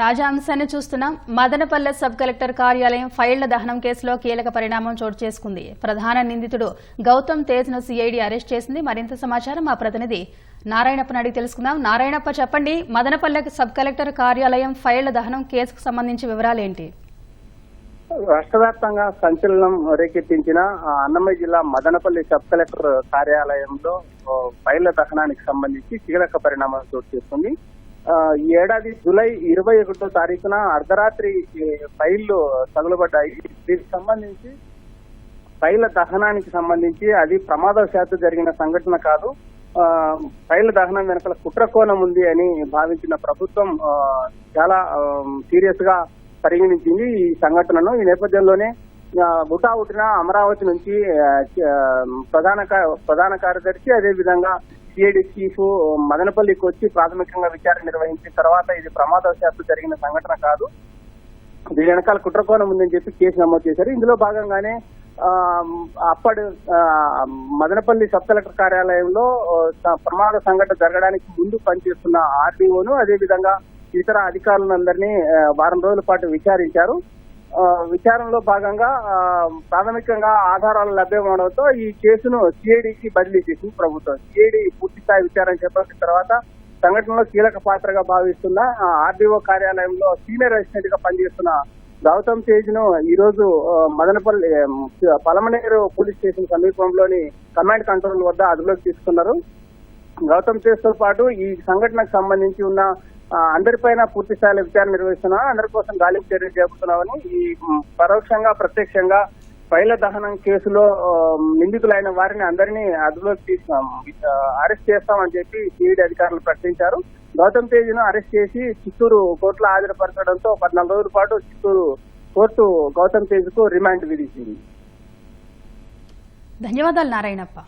తాజా అంశాన్ని చూస్తున్నాం. మదనపల్లె సబ్ కలెక్టర్ కార్యాలయం ఫైళ్ల దహనం కేసులో కీలక పరిణామం చోటు చేసుకుంది. ప్రధాన నిందితుడు గౌతమ్ తేజ్ ను సిఐడి అరెస్ట్ చేసింది. మరింత సమాచారం మా ప్రతినిధి నారాయణప్పని అడిగి తెలుసుకుందాం. నారాయణప్ప, చెప్పండి, మదనపల్లె సబ్ కలెక్టర్ కార్యాలయం ఫైళ్ల దహనం కేసుకు సంబంధించి వివరాలేంటి? రాష్ట్ర వ్యాప్తంగా సంచలనం రేకెత్తించిన అన్నమయ్య జిల్లా మదనపల్లి సబ్ కలెక్టర్ కార్యాలయంలో ఫైళ్ల దహనానికి సంబంధించి కీలక పరిణామాలు చోటు చేసుకుంది. ఈ ఏడాది జూలై 21వ తారీఖున అర్ధరాత్రి ఫైళ్లు తగులబడ్డాయి. దీనికి సంబంధించి ఫైళ్ల దహనానికి సంబంధించి అది ప్రమాదవశాత్తు జరిగిన సంఘటన కాదు, ఫైళ్ల దహనం వెనకాల కుట్రకోణం ఉంది అని భావించిన ప్రభుత్వం చాలా సీరియస్ గా పరిగణించింది ఈ సంఘటనను. ఈ నేపథ్యంలోనే హుటాహుటిన అమరావతి నుంచి ప్రధాన కార్యదర్శి, అదేవిధంగా సిఐడి చీఫ్ మదనపల్లికి వచ్చి ప్రాథమికంగా విచారణ నిర్వహించిన తర్వాత ఇది ప్రమాదవశాత్తు జరిగిన సంఘటన కాదు, దీని వెనకాల కుట్రకోణం ఉందని చెప్పి కేసు నమోదు చేశారు. ఇందులో భాగంగానే అప్పటి మదనపల్లి సబ్ కలెక్టర్ కార్యాలయంలో ప్రమాద సంఘటన జరగడానికి ముందు పనిచేస్తున్న ఆర్డీఓను, అదేవిధంగా ఇతర అధికారులందరినీ వారం రోజుల పాటు విచారించారు. విచారణలో భాగంగా ప్రాథమికంగా ఆధారాలు లభ్యమవడంతో ఈ కేసును సిఐడికి బదిలీ చేసింది ప్రభుత్వం. సిఐడి పూర్తి స్థాయి విచారణ చేపట్టిన తర్వాత సంఘటనలో కీలక పాత్రగా భావిస్తున్న ఆర్డీఓ కార్యాలయంలో సీనియర్ అసిస్టెంట్ గా పనిచేస్తున్న గౌతమ్ తేజ్ ను ఈ రోజు మదనపల్లి పలమనేరు పోలీస్ స్టేషన్ సమీపంలోని కమాండ్ కంట్రోల్ వద్ద అదుపులోకి తీసుకున్నారు. గౌతమ్ తేజ్ తో పాటు ఈ సంఘటనకు సంబంధించి ఉన్న అందరిపైన పూర్తి స్థాయిలో విచారణ నిర్వహిస్తున్నా, అందరి కోసం గాలింపు చర్యలు చేపడుతున్నామని, ఈ పరోక్షంగా ప్రత్యక్షంగా ఫైళ్ల దహనం కేసులో నిందితులైన వారిని అందరినీ అదుపులోకి అరెస్ట్ చేస్తామని చెప్పి సిఐడి అధికారులు ప్రకటించారు. గౌతమ్ తేజ్ ను అరెస్ట్ చేసి చిత్తూరు కోర్టులో హాజరుపరచడంతో 14 రోజుల పాటు చిత్తూరు కోర్టు గౌతమ్ తేజ్ కు రిమాండ్ విధించింది. ధన్యవాదాలు నారాయణప్ప.